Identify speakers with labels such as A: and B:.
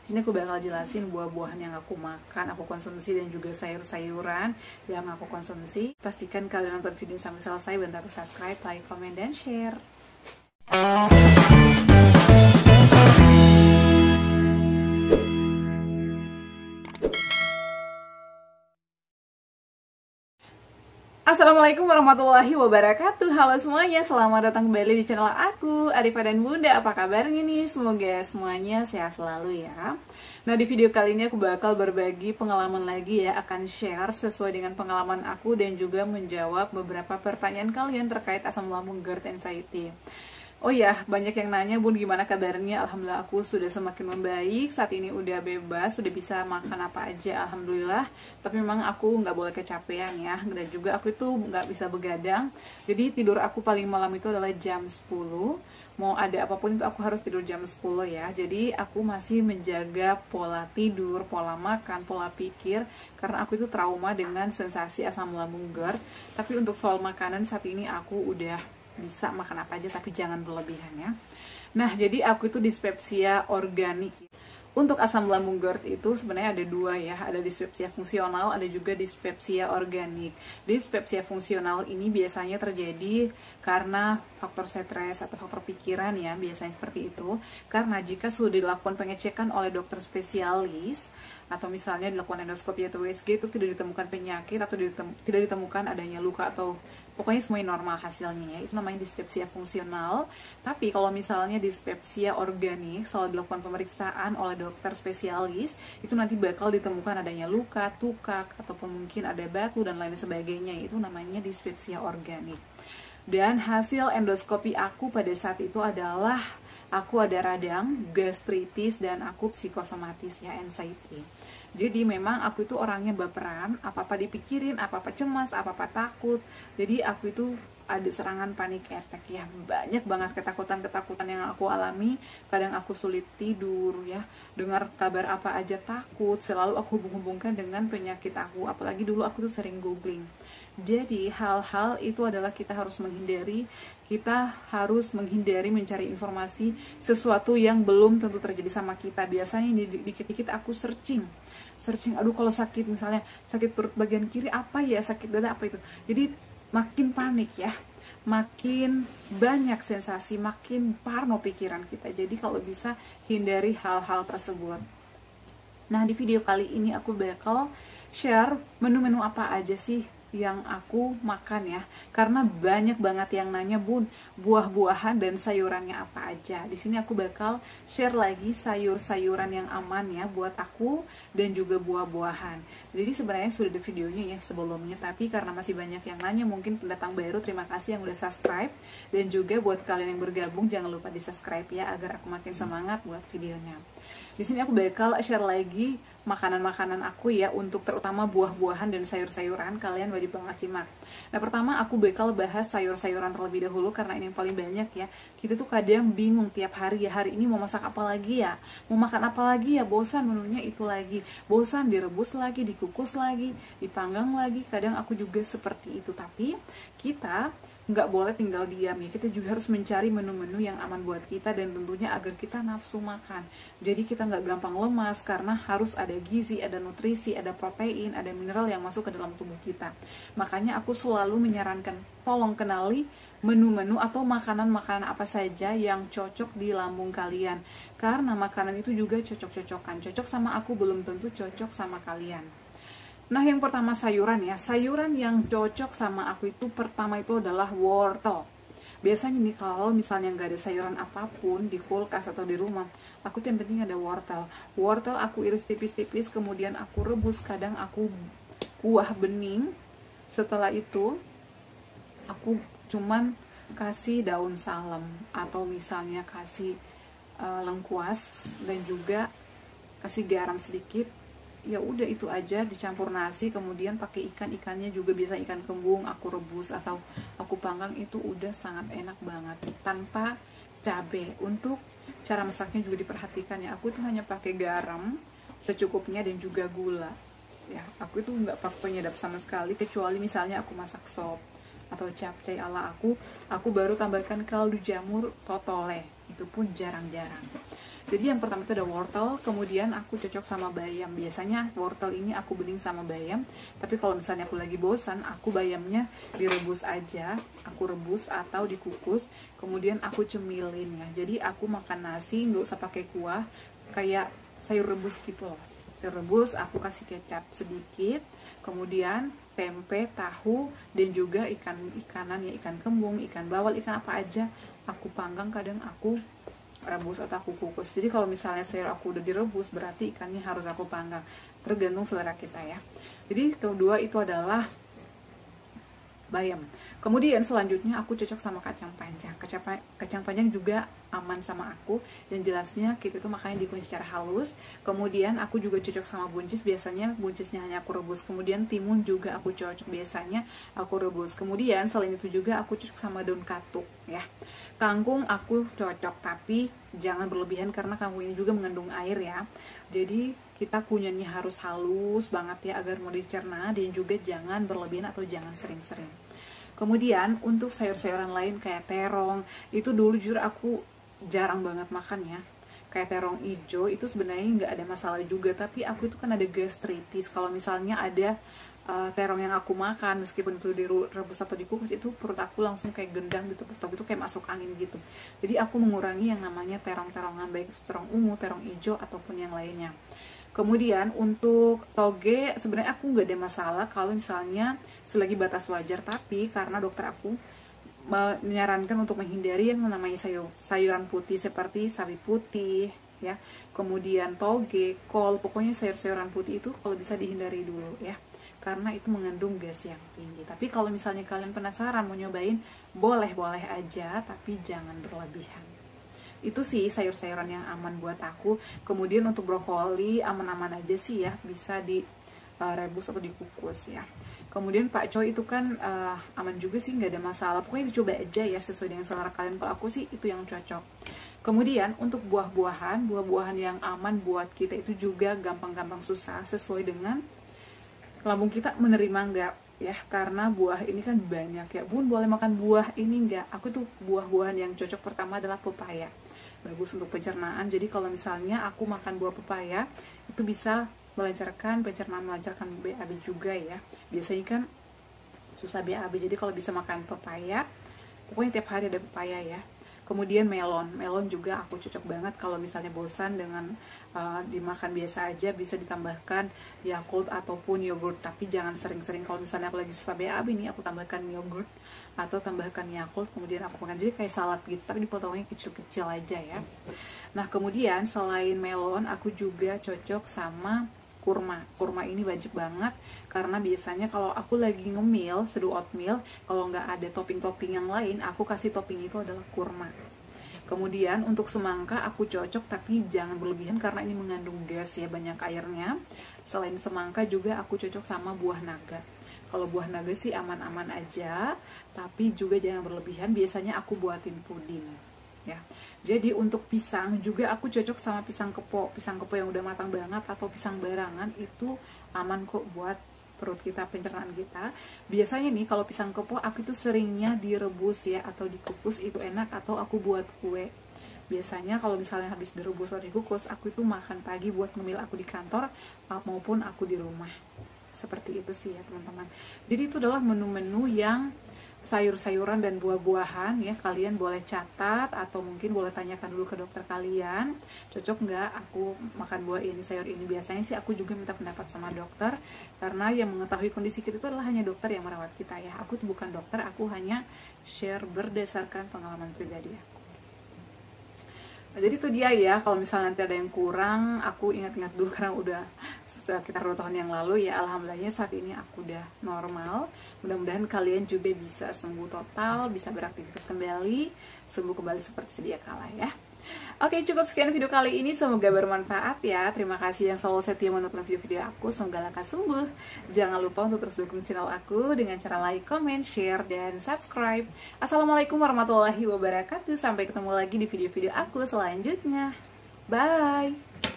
A: Di sini aku bakal jelasin buah-buahan yang aku makan, aku konsumsi, dan juga sayur-sayuran yang aku konsumsi. Pastikan kalian nonton video sampai selesai, bantu subscribe, like, comment, dan share. Assalamualaikum warahmatullahi wabarakatuh. Halo semuanya, selamat datang kembali di channel aku, Arifa dan Bunda. Apa kabarnya nih? Semoga semuanya sehat selalu ya. Nah, di video kali ini aku bakal berbagi pengalaman lagi ya, akan share sesuai dengan pengalaman aku dan juga menjawab beberapa pertanyaan kalian terkait asam lambung GERD anxiety. Oh ya, banyak yang nanya, Bun, gimana kabarnya? Alhamdulillah aku sudah semakin membaik. Saat ini udah bebas, sudah bisa makan apa aja, alhamdulillah. Tapi memang aku nggak boleh kecapean ya. Dan juga aku itu nggak bisa begadang. Jadi tidur aku paling malam itu adalah jam 10. Mau ada apapun itu aku harus tidur jam 10 ya. Jadi aku masih menjaga pola tidur, pola makan, pola pikir. Karena aku itu trauma dengan sensasi asam lambung GERD. Tapi untuk soal makanan saat ini aku udah bisa makan apa aja, tapi jangan berlebihan ya. Nah, jadi aku itu dispepsia organik. Untuk asam lambung GERD itu sebenarnya ada dua ya, ada dispepsia fungsional, ada juga dispepsia organik. Dispepsia fungsional ini biasanya terjadi karena faktor stres atau faktor pikiran ya, biasanya seperti itu. Karena jika sudah dilakukan pengecekan oleh dokter spesialis, atau misalnya dilakukan endoskopi atau USG, itu tidak ditemukan penyakit atau tidak ditemukan adanya luka atau pokoknya semuanya normal hasilnya ya, itu namanya dispepsia fungsional. Tapi kalau misalnya dispepsia organik, selalu dilakukan pemeriksaan oleh dokter spesialis, itu nanti bakal ditemukan adanya luka, tukak, ataupun mungkin ada batu dan lain sebagainya, itu namanya dispepsia organik. Dan hasil endoskopi aku pada saat itu adalah aku ada radang, gastritis, dan aku psikosomatis ya, anxiety. Jadi memang aku itu orangnya baperan, apa-apa dipikirin, apa-apa cemas, apa-apa takut. Jadi aku itu ada serangan panik attack ya, banyak banget ketakutan-ketakutan yang aku alami. Kadang aku sulit tidur ya, dengar kabar apa aja takut, selalu aku hubung-hubungkan dengan penyakit aku. Apalagi dulu aku tuh sering googling. Jadi hal-hal itu adalah kita harus menghindari mencari informasi sesuatu yang belum tentu terjadi sama kita. Biasanya dikit-dikit aku searching, aduh kalau sakit, misalnya sakit perut bagian kiri apa ya, sakit dada apa itu. Jadi makin panik ya, makin banyak sensasi, makin parno pikiran kita. Jadi kalau bisa hindari hal-hal tersebut. Nah, di video kali ini aku bakal share menu-menu apa aja sih yang aku makan ya, karena banyak banget yang nanya, Bun, buah-buahan dan sayurannya apa aja. Di sini aku bakal share lagi sayur-sayuran yang aman ya buat aku dan juga buah-buahan. Jadi sebenarnya sudah ada videonya ya sebelumnya, tapi karena masih banyak yang nanya, mungkin pendatang baru, terima kasih yang udah subscribe, dan juga buat kalian yang bergabung jangan lupa di subscribe ya, agar aku makin semangat buat videonya. Di sini aku bakal share lagi makanan-makanan aku ya, untuk terutama buah-buahan dan sayur-sayuran. Kalian wajib banget simak. Nah, pertama aku bakal bahas sayur-sayuran terlebih dahulu karena ini yang paling banyak ya. Kita tuh kadang bingung tiap hari ya, hari ini mau masak apa lagi ya, mau makan apa lagi ya, bosan menunya itu lagi, bosan direbus lagi, dikukus lagi, dipanggang lagi. Kadang aku juga seperti itu, tapi kita nggak boleh tinggal diam ya, kita juga harus mencari menu-menu yang aman buat kita dan tentunya agar kita nafsu makan. Jadi kita nggak gampang lemas karena harus ada gizi, ada nutrisi, ada protein, ada mineral yang masuk ke dalam tubuh kita. Makanya aku selalu menyarankan, tolong kenali menu-menu atau makanan-makanan apa saja yang cocok di lambung kalian. Karena makanan itu juga cocok-cocokan. Cocok sama aku belum tentu cocok sama kalian. Nah, yang pertama sayuran ya. Sayuran yang cocok sama aku itu pertama itu adalah wortel. Biasanya nih kalau misalnya nggak ada sayuran apapun di kulkas atau di rumah, aku tuh yang penting ada wortel. Wortel aku iris tipis-tipis, kemudian aku rebus, kadang aku kuah bening. Setelah itu aku cuman kasih daun salam atau misalnya kasih lengkuas dan juga kasih garam sedikit. Ya udah itu aja, dicampur nasi, kemudian pakai ikannya juga bisa ikan kembung, aku rebus atau aku panggang, itu udah sangat enak banget tanpa cabai. Untuk cara masaknya juga diperhatikan ya, aku tuh hanya pakai garam secukupnya dan juga gula ya. Aku itu nggak pakai penyedap sama sekali, kecuali misalnya aku masak sop atau capcay ala aku baru tambahkan kaldu jamur totole, itu pun jarang-jarang. Jadi yang pertama itu ada wortel, kemudian aku cocok sama bayam. Biasanya wortel ini aku bening sama bayam, tapi kalau misalnya aku lagi bosan, aku bayamnya direbus aja, aku rebus atau dikukus, kemudian aku cemilin ya. Jadi aku makan nasi nggak usah pakai kuah, kayak sayur rebus gitu loh. Sayur rebus aku kasih kecap sedikit, kemudian tempe, tahu, dan juga ikanan ya, ikan kembung, ikan bawal, ikan apa aja aku panggang, kadang aku rebus atau aku kukus. Jadi kalau misalnya sayur aku udah direbus, berarti ikannya harus aku panggang, tergantung selera kita ya. Jadi kedua itu adalah bayam. Kemudian selanjutnya aku cocok sama kacang panjang. Kacang panjang juga aman sama aku, dan jelasnya kita itu makanya dikunyah secara halus. Kemudian aku juga cocok sama buncis, biasanya buncisnya hanya aku rebus. Kemudian timun juga aku cocok, biasanya aku rebus. Kemudian selain itu juga aku cocok sama daun katuk ya. Kangkung aku cocok, tapi jangan berlebihan karena kangkung ini juga mengandung air ya. Jadi kita kunyahnya harus halus banget ya agar mau dicerna, dan juga jangan berlebihan atau jangan sering-sering. Kemudian untuk sayur-sayuran lain kayak terong, itu dulu jujur aku jarang banget makan ya. Kayak terong hijau itu sebenarnya nggak ada masalah juga, tapi aku itu kan ada gastritis. Kalau misalnya ada terong yang aku makan, meskipun itu direbus atau dikukus, itu perut aku langsung kayak gendang gitu, perut itu kayak masuk angin gitu. Jadi aku mengurangi yang namanya terong-terongan, baik itu terong ungu, terong hijau ataupun yang lainnya. Kemudian untuk toge sebenarnya aku nggak ada masalah kalau misalnya selagi batas wajar, tapi karena dokter aku menyarankan untuk menghindari yang namanya sayuran putih seperti sawi putih ya, kemudian toge, kol, pokoknya sayur-sayuran putih itu kalau bisa dihindari dulu ya, karena itu mengandung gas yang tinggi. Tapi kalau misalnya kalian penasaran mau nyobain, boleh-boleh aja, tapi jangan berlebihan. Itu sih sayur-sayuran yang aman buat aku. Kemudian untuk brokoli aman-aman aja sih ya, bisa direbus atau dikukus ya. Kemudian pakcoy itu kan aman juga sih, nggak ada masalah. Pokoknya dicoba aja ya sesuai dengan selera kalian. Kalau aku sih itu yang cocok. Kemudian untuk buah-buahan yang aman buat kita itu juga gampang-gampang susah, sesuai dengan lambung kita menerima nggak ya, karena buah ini kan banyak ya. Bun, boleh makan buah ini nggak? Aku tuh buah-buahan yang cocok pertama adalah pepaya, bagus untuk pencernaan. Jadi kalau misalnya aku makan buah pepaya, itu bisa melancarkan pencernaan, melancarkan BAB juga ya. Biasanya kan susah BAB, jadi kalau bisa makan pepaya, pokoknya tiap hari ada pepaya ya. Kemudian melon juga aku cocok banget kalau misalnya bosan dengan dimakan biasa aja, bisa ditambahkan Yakult ataupun yogurt, tapi jangan sering-sering. Kalau misalnya aku lagi suka BAB nih, aku tambahkan yogurt atau tambahkan Yakult, kemudian aku makan, jadi kayak salad gitu, tapi dipotongnya kecil-kecil aja ya. Nah kemudian selain melon, aku juga cocok sama kurma ini wajib banget, karena biasanya kalau aku lagi ngemil, seduh oatmeal, kalau nggak ada topping-topping yang lain, aku kasih topping itu adalah kurma. Kemudian untuk semangka aku cocok, tapi jangan berlebihan karena ini mengandung gas ya, banyak airnya. Selain semangka juga aku cocok sama buah naga. Kalau buah naga sih aman-aman aja, tapi juga jangan berlebihan. Biasanya aku buatin puding ya. Jadi untuk pisang juga aku cocok sama pisang kepo yang udah matang banget, atau pisang barangan, itu aman kok buat perut kita, pencernaan kita. Biasanya nih kalau pisang kepo aku itu seringnya direbus ya, atau dikukus, itu enak, atau aku buat kue. Biasanya kalau misalnya habis direbus atau dikukus, aku itu makan pagi buat ngemil aku di kantor maupun aku di rumah. Seperti itu sih ya teman-teman. Jadi itu adalah menu-menu yang sayur-sayuran dan buah-buahan ya. Kalian boleh catat atau mungkin boleh tanyakan dulu ke dokter kalian, cocok nggak aku makan buah ini, sayur ini. Biasanya sih aku juga minta pendapat sama dokter, karena yang mengetahui kondisi kita itu adalah hanya dokter yang merawat kita ya. Aku tuh bukan dokter, aku hanya share berdasarkan pengalaman pribadi aku. Jadi itu dia ya, kalau misalnya nanti ada yang kurang, aku ingat-ingat dulu karena udah sekitar 2 tahun yang lalu ya. Alhamdulillahnya saat ini aku udah normal. Mudah-mudahan kalian juga bisa sembuh total, bisa beraktivitas kembali, sembuh kembali seperti sedia kala ya. Oke, cukup sekian video kali ini, semoga bermanfaat ya. Terima kasih yang selalu setia menonton video-video aku, semoga lekas sembuh. Jangan lupa untuk terus dukung channel aku dengan cara like, comment, share, dan subscribe. Assalamualaikum warahmatullahi wabarakatuh. Sampai ketemu lagi di video-video aku selanjutnya. Bye!